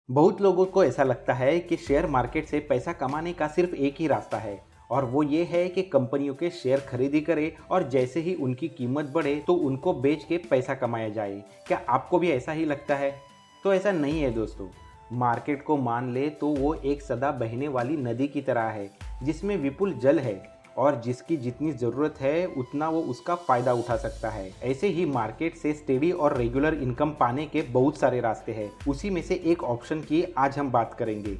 बहुत लोगों को ऐसा लगता है कि शेयर मार्केट से पैसा कमाने का सिर्फ एक ही रास्ता है और वो ये है कि कंपनियों के शेयर खरीदी करें और जैसे ही उनकी कीमत बढ़े तो उनको बेच के पैसा कमाया जाए। क्या आपको भी ऐसा ही लगता है? तो ऐसा नहीं है दोस्तों। मार्केट को मान ले तो वो एक सदा बहने वाली नदी की तरह है जिसमें विपुल जल है और जिसकी जितनी ज़रूरत है उतना वो उसका फ़ायदा उठा सकता है। ऐसे ही मार्केट से स्टेडी और रेगुलर इनकम पाने के बहुत सारे रास्ते हैं। उसी में से एक ऑप्शन की आज हम बात करेंगे।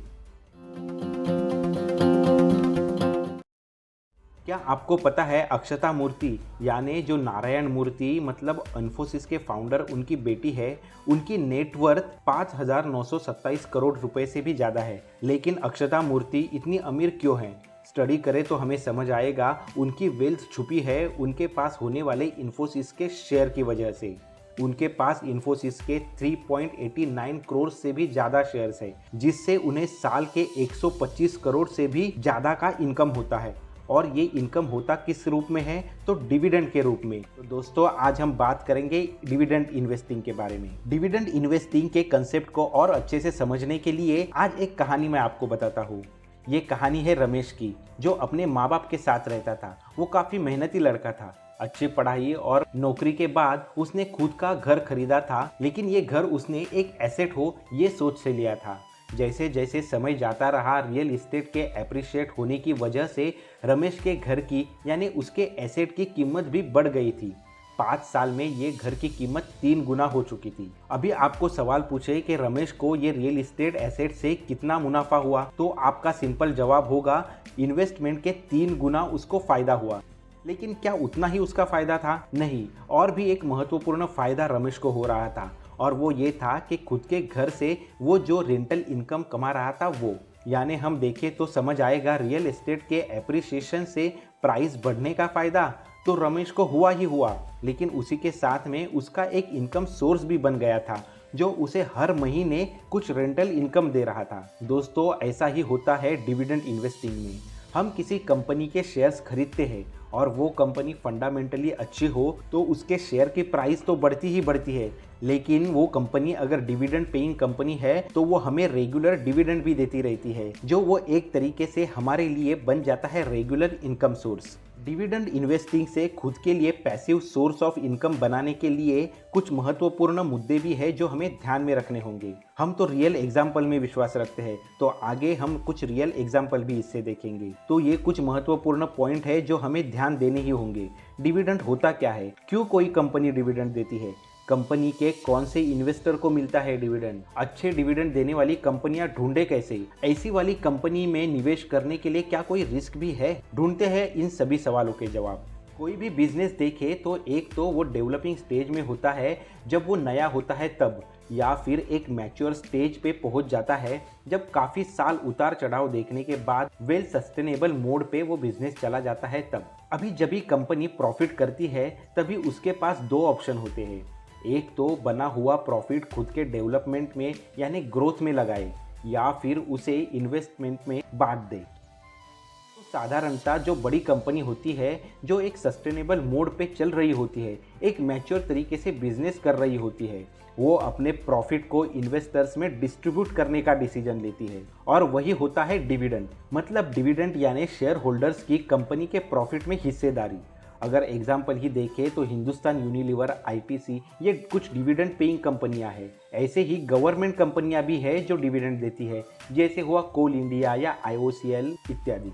क्या आपको पता है अक्षता मूर्ति यानी जो नारायण मूर्ति मतलब इन्फोसिस के फाउंडर उनकी बेटी है, उनकी नेटवर्थ 5,927 करोड़ रुपए से भी ज़्यादा है। लेकिन अक्षता मूर्ति इतनी अमीर क्यों है? स्टडी करें तो हमें समझ आएगा। उनकी वेल्थ छुपी है उनके पास होने वाले इन्फोसिस के शेयर की वजह से। उनके पास इन्फोसिस के 3.89 करोड़ से भी ज़्यादा शेयर्स है जिससे उन्हें साल के 125 करोड़ से भी ज़्यादा का इनकम होता है। और ये इनकम होता किस रूप में है? तो डिविडेंड के रूप में। तो दोस्तों आज हम बात करेंगे डिविडेंड इन्वेस्टिंग के बारे में। डिविडेंड इन्वेस्टिंग के कंसेप्ट को और अच्छे से समझने के लिए आज एक कहानी मैं आपको बताता हूँ। ये कहानी है रमेश की, जो अपने माँ बाप के साथ रहता था। वो काफ़ी मेहनती लड़का था। अच्छी पढ़ाई और नौकरी के बाद उसने खुद का घर खरीदा था, लेकिन ये घर उसने एक एसेट हो ये सोच से लिया था। जैसे जैसे समय जाता रहा रियल इस्टेट के एप्रिशिएट होने की वजह से रमेश के घर की यानी उसके एसेट की कीमत भी बढ़ गई थी। 5 साल में ये घर की कीमत 3 गुना हो चुकी थी। अभी आपको सवाल पूछे कि रमेश को ये रियल इस्टेट एसेट से कितना मुनाफा हुआ, तो आपका सिंपल जवाब होगा इन्वेस्टमेंट के 3 गुना उसको फायदा हुआ। लेकिन क्या उतना ही उसका फायदा था? नहीं, और भी एक महत्वपूर्ण फायदा रमेश को हो रहा था और वो ये था कि खुद के घर से वो जो रेंटल इनकम कमा रहा था वो, यानी हम देखें तो समझ आएगा रियल एस्टेट के एप्रिसिएशन से प्राइस बढ़ने का फायदा तो रमेश को हुआ ही हुआ। लेकिन उसी के साथ में उसका एक इनकम सोर्स भी बन गया था जो उसे हर महीने कुछ रेंटल इनकम दे रहा था। दोस्तों ऐसा ही होता है डिविडेंड इन्वेस्टिंग में। हम किसी कंपनी के शेयर्स खरीदते हैं और वो कंपनी फंडामेंटली अच्छी हो तो उसके शेयर की प्राइस तो बढ़ती ही बढ़ती है। लेकिन वो कंपनी अगर डिविडेंड पेइंग कंपनी है तो वो हमें रेगुलर डिविडेंड भी देती रहती है, जो वो एक तरीके से हमारे लिए बन जाता है regular income source. Dividend investing से खुद के लिए पैसिव सोर्स ऑफ इनकम बनाने के लिए कुछ महत्वपूर्ण मुद्दे भी है जो हमें ध्यान में रखने होंगे। हम तो रियल एग्जाम्पल में विश्वास रखते हैं, तो आगे हम कुछ रियल एग्जाम्पल भी इससे देखेंगे। तो ये कुछ महत्वपूर्ण पॉइंट है जो हमें ध्यान देने ही होंगे। डिविडेंड होता क्या है? क्यों कोई कंपनी डिविडेंड देती है? कंपनी के कौन से इन्वेस्टर को मिलता है डिविडेंड? अच्छे डिविडेंड देने वाली कंपनियां ढूंढे कैसे? ऐसी वाली कंपनी में निवेश करने के लिए क्या कोई रिस्क भी है? ढूंढते हैं इन सभी सवालों के जवाब। कोई भी बिजनेस देखे तो एक तो वो डेवलपिंग स्टेज में होता है जब वो नया होता है तब, या फिर एक मैच्योर स्टेज पे पहुंच जाता है जब काफ़ी साल उतार चढ़ाव देखने के बाद वेल सस्टेनेबल मोड पे वो बिजनेस चला जाता है तब। अभी जब भी कंपनी प्रॉफिट करती है तभी उसके पास दो ऑप्शन होते हैं। एक तो बना हुआ प्रॉफिट खुद के डेवलपमेंट में यानी ग्रोथ में लगाए, या फिर उसे इन्वेस्टमेंट में बांट दे। तो साधारणतः जो बड़ी कंपनी होती है जो एक सस्टेनेबल मोड पे चल रही होती है, एक मैच्योर तरीके से बिजनेस कर रही होती है, वो अपने प्रॉफिट को इन्वेस्टर्स में डिस्ट्रीब्यूट करने का डिसीजन लेती है और वही होता है डिविडेंड। मतलब डिविडेंड यानी शेयर होल्डर्स की कंपनी के प्रॉफिट में हिस्सेदारी। अगर एग्जाम्पल ही देखें तो हिंदुस्तान यूनिलीवर, आईटीसी ये कुछ डिविडेंड पेइंग कंपनियां हैं। ऐसे ही गवर्नमेंट कंपनियां भी है जो डिविडेंड देती है, जैसे हुआ कोल इंडिया या आईओसीएल इत्यादि।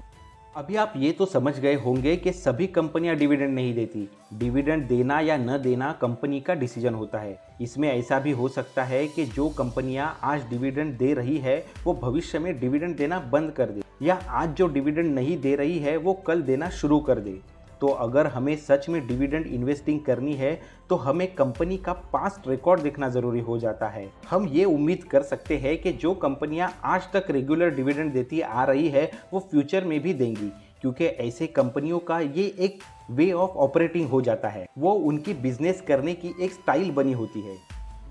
अभी आप ये तो समझ गए होंगे कि सभी कंपनियां डिविडेंड नहीं देती। डिविडेंड देना या न देना कंपनी का डिसीजन होता है। इसमें ऐसा भी हो सकता है कि जो कंपनियां आज डिविडेंड दे रही है वो भविष्य में डिविडेंड देना बंद कर दे, या आज जो डिविडेंड नहीं दे रही है वो कल देना शुरू कर दे। तो अगर हमें सच में डिविडेंड इन्वेस्टिंग करनी है तो हमें कंपनी का पास्ट रिकॉर्ड देखना ज़रूरी हो जाता है। हम ये उम्मीद कर सकते हैं कि जो कंपनियां आज तक रेगुलर डिविडेंड देती आ रही है वो फ्यूचर में भी देंगी, क्योंकि ऐसे कंपनियों का ये एक वे ऑफ ऑपरेटिंग हो जाता है, वो उनकी बिजनेस करने की एक स्टाइल बनी होती है।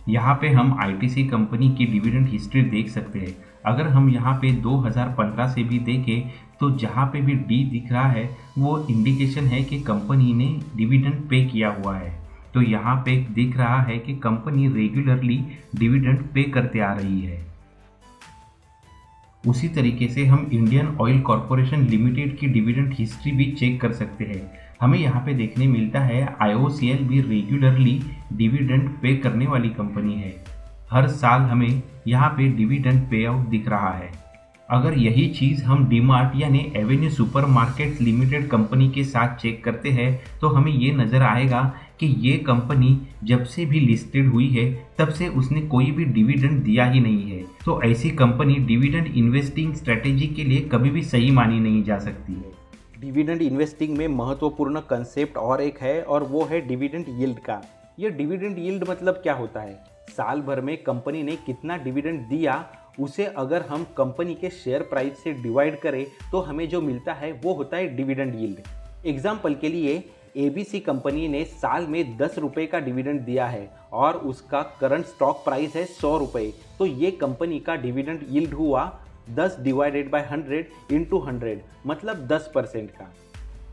यहाँ पे हम आईटीसी कंपनी की डिविडेंड हिस्ट्री देख सकते हैं। अगर हम यहाँ पे 2015 से भी देखें तो जहाँ पे भी डी दिख रहा है वो इंडिकेशन है कि कंपनी ने डिविडेंड पे किया हुआ है। तो यहाँ पे दिख रहा है कि कंपनी रेगुलरली डिविडेंड पे करते आ रही है। उसी तरीके से हम इंडियन ऑयल कॉरपोरेशन लिमिटेड की डिविडेंड हिस्ट्री भी चेक कर सकते हैं। हमें यहाँ पे देखने मिलता है IOCL भी रेगुलरली डिविडेंड पे करने वाली कंपनी है। हर साल हमें यहाँ पे डिविडेंड पे आउट दिख रहा है। अगर यही चीज़ हम डीमार्ट यानी एवेन्यू सुपरमार्केट्स लिमिटेड कंपनी के साथ चेक करते हैं तो हमें ये नज़र आएगा कि ये कंपनी जब से भी लिस्टेड हुई है तब से उसने कोई भी डिविडेंड दिया ही नहीं है। तो ऐसी कंपनी डिविडेंड इन्वेस्टिंग स्ट्रेटेजी के लिए कभी भी सही मानी नहीं जा सकती है। डिविडेंड इन्वेस्टिंग में महत्वपूर्ण कंसेप्ट और एक है और वो है डिविडेंड यील्ड का। ये डिविडेंड यील्ड मतलब क्या होता है? साल भर में कंपनी ने कितना डिविडेंड दिया उसे अगर हम कंपनी के शेयर प्राइस से डिवाइड करें तो हमें जो मिलता है वो होता है डिविडेंड यील्ड। एग्जाम्पल के लिए ABC कंपनी ने साल में 10 रुपये का डिविडेंड दिया है और उसका करंट स्टॉक प्राइस है 100 रुपये, तो ये कंपनी का डिविडेंड यील्ड हुआ 10 डिवाइडेड बाय 100 इंटू 100 मतलब 10% का।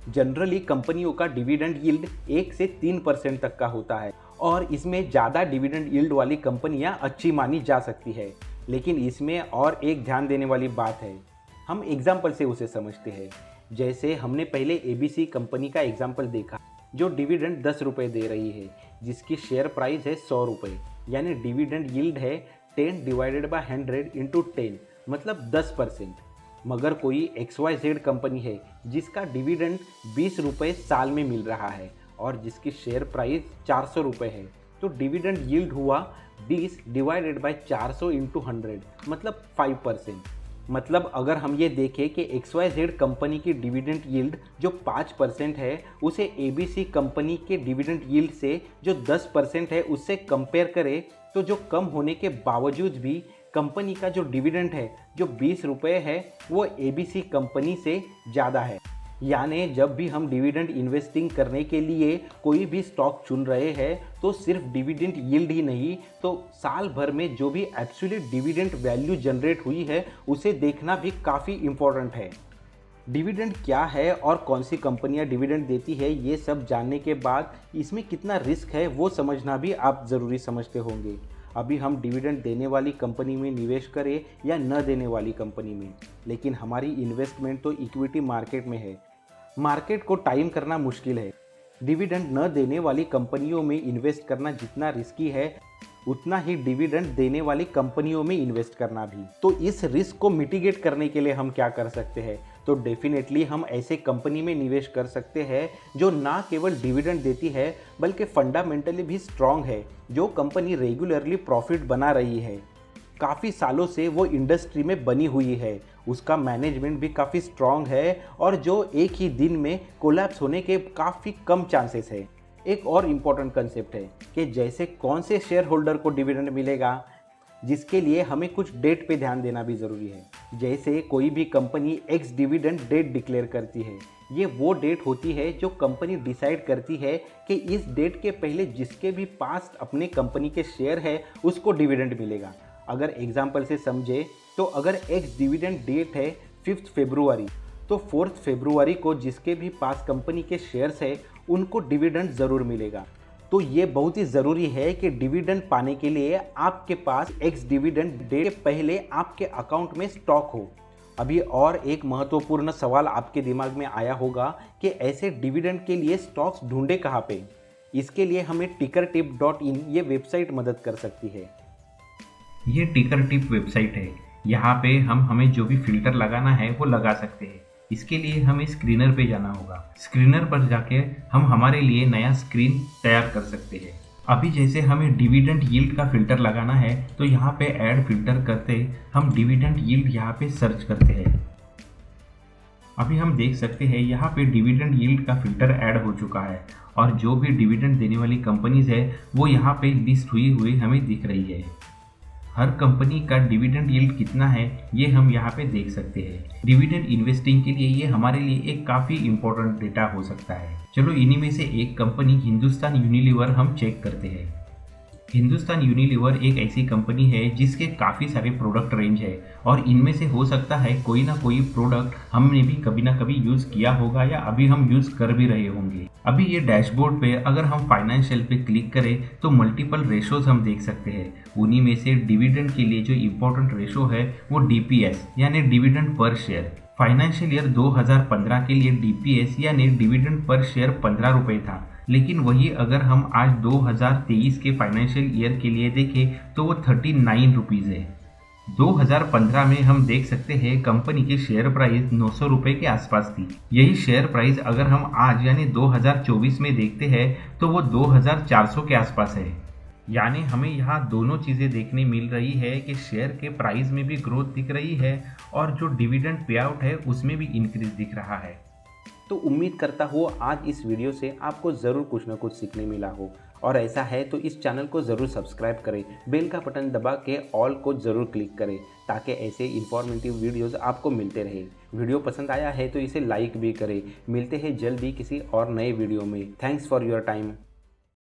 जनरली कंपनियों का डिविडेंड यील्ड 1 से 3% तक का होता है और इसमें ज़्यादा डिविडेंड यील्ड वाली कंपनियां अच्छी मानी जा सकती है। लेकिन इसमें और एक ध्यान देने वाली बात है, हम एग्जाम्पल से उसे समझते हैं। जैसे हमने पहले ABC कंपनी का एग्जाम्पल देखा जो डिविडेंड 10 रुपये दे रही है, जिसकी शेयर प्राइस है 100 रुपये, यानी डिविडेंड यील्ड है 10 डिवाइडेड बाय 100 इंटू 10 मतलब 10%। मगर कोई XYZ कंपनी है जिसका डिविडेंड 20 रुपये साल में मिल रहा है और जिसकी शेयर प्राइस 400 रुपये है, तो डिविडेंड यील्ड हुआ 20 डिवाइडेड बाय 400 इंटू 100 मतलब 5%। मतलब अगर हम ये देखें कि XYZ कंपनी की डिविडेंड यील्ड जो 5% है उसे ABC कंपनी के डिविडेंड यील्ड से जो 10% है उससे कंपेयर करें तो जो कम होने के बावजूद भी कंपनी का जो डिविडेंड है जो 20 रुपये है वो ABC कंपनी से ज़्यादा है। यानी जब भी हम डिविडेंड इन्वेस्टिंग करने के लिए कोई भी स्टॉक चुन रहे हैं तो सिर्फ डिविडेंड यील्ड ही नहीं, तो साल भर में जो भी एब्सोल्यूट डिविडेंड वैल्यू जनरेट हुई है उसे देखना भी काफ़ी इम्पोर्टेंट है। डिविडेंड क्या है और कौन सी कंपनियां डिविडेंड देती है ये सब जानने के बाद इसमें कितना रिस्क है वो समझना भी आप ज़रूरी समझते होंगे। अभी हम डिविडेंड देने वाली कंपनी में निवेश करें या न देने वाली कंपनी में, लेकिन हमारी इन्वेस्टमेंट तो इक्विटी मार्केट में है। मार्केट को टाइम करना मुश्किल है। डिविडेंड न देने वाली कंपनियों में इन्वेस्ट करना जितना रिस्की है उतना ही डिविडेंड देने वाली कंपनियों में इन्वेस्ट करना भी। तो इस रिस्क को मिटिगेट करने के लिए हम क्या कर सकते हैं? तो डेफिनेटली हम ऐसे कंपनी में निवेश कर सकते हैं जो ना केवल डिविडेंड देती है बल्कि फंडामेंटली भी स्ट्रांग है, जो कंपनी रेगुलरली प्रॉफिट बना रही है, काफ़ी सालों से वो इंडस्ट्री में बनी हुई है, उसका मैनेजमेंट भी काफ़ी स्ट्रांग है और जो एक ही दिन में कोलैप्स होने के काफ़ी कम चांसेस है। एक और इम्पॉर्टेंट कंसेप्ट है कि जैसे कौन से शेयर होल्डर को डिविडेंड मिलेगा, जिसके लिए हमें कुछ डेट पे ध्यान देना भी ज़रूरी है। जैसे कोई भी company ex dividend date declare करती है, ये वो डेट होती है जो कंपनी डिसाइड करती है कि इस डेट के पहले जिसके भी पास अपने कंपनी के शेयर है उसको डिविडेंड मिलेगा। अगर एग्जाम्पल से समझे तो अगर एक्स डिविडेंड डेट है 5 फरवरी, तो 4 फरवरी को जिसके भी पास कंपनी के शेयर्स है उनको डिविडेंड ज़रूर मिलेगा। तो ये बहुत ही ज़रूरी है कि डिविडेंड पाने के लिए आपके पास एक्स डिविडेंड डेट के पहले आपके अकाउंट में स्टॉक हो। अभी और एक महत्वपूर्ण सवाल आपके दिमाग में आया होगा कि ऐसे डिविडेंड के लिए स्टॉक्स ढूंढे कहाँ पे? इसके लिए हमें tickertip.in ये वेबसाइट मदद कर सकती है। ये टिकर टिप वेबसाइट है। यहाँ पे हम हमें जो भी फिल्टर लगाना है वो लगा सकते हैं। इसके लिए हमें स्क्रीनर पे जाना होगा। स्क्रीनर पर जाके हम हमारे लिए नया स्क्रीन तैयार कर सकते हैं। अभी जैसे हमें डिविडेंड यील्ड का फिल्टर लगाना है तो यहाँ पे ऐड फिल्टर करते हम डिविडेंड यील्ड यहाँ पे सर्च करते हैं। अभी हम देख सकते हैं यहाँ पे डिविडेंड यील्ड का फिल्टर ऐड हो चुका है और जो भी डिविडेंड देने वाली कंपनीज है वो यहाँ पे लिस्ट हुई हमें दिख रही है। हर कंपनी का डिविडेंड यील्ड कितना है ये हम यहाँ पे देख सकते हैं। डिविडेंड इन्वेस्टिंग के लिए ये हमारे लिए एक काफ़ी इंपॉर्टेंट डेटा हो सकता है। चलो इन्हीं में से एक कंपनी हिंदुस्तान यूनिलीवर हम चेक करते हैं। हिंदुस्तान यूनिलीवर एक ऐसी कंपनी है जिसके काफ़ी सारे प्रोडक्ट रेंज है और इनमें से हो सकता है कोई ना कोई प्रोडक्ट हमने भी कभी ना कभी यूज़ किया होगा या अभी हम यूज़ कर भी रहे होंगे। अभी ये डैशबोर्ड पे अगर हम फाइनेंशियल पे क्लिक करें तो मल्टीपल रेशोज हम देख सकते हैं। उन्हीं में से डिविडेंड के लिए जो इम्पोर्टेंट रेशो है वो डीपीएस यानी dividend per share. Financial year 2015 के लिए डीपीएस यानी डिविडेंड पर शेयर 15 रुपये था, लेकिन वही अगर हम आज 2023 के फाइनेंशियल ईयर के लिए देखें तो वो 39 रुपीज़ है। 2015 में हम देख सकते हैं कंपनी की शेयर प्राइस 900 रुपये के आसपास थी। यही शेयर प्राइस अगर हम आज यानी 2024 में देखते हैं तो वो 2400 के आसपास है। यानी हमें यहाँ दोनों चीज़ें देखने मिल रही है कि शेयर के प्राइस में भी ग्रोथ दिख रही है और जो डिविडेंड पे आउट है उसमें भी इंक्रीज दिख रहा है। तो उम्मीद करता हूँ आज इस वीडियो से आपको ज़रूर कुछ ना कुछ सीखने मिला हो, और ऐसा है तो इस चैनल को ज़रूर सब्सक्राइब करें, बेल का बटन दबा के ऑल को ज़रूर क्लिक करें ताकि ऐसे इन्फॉर्मेटिव वीडियोस आपको मिलते रहे। वीडियो पसंद आया है तो इसे लाइक भी करें। मिलते हैं जल्दी किसी और नए वीडियो में। Thanks for your time.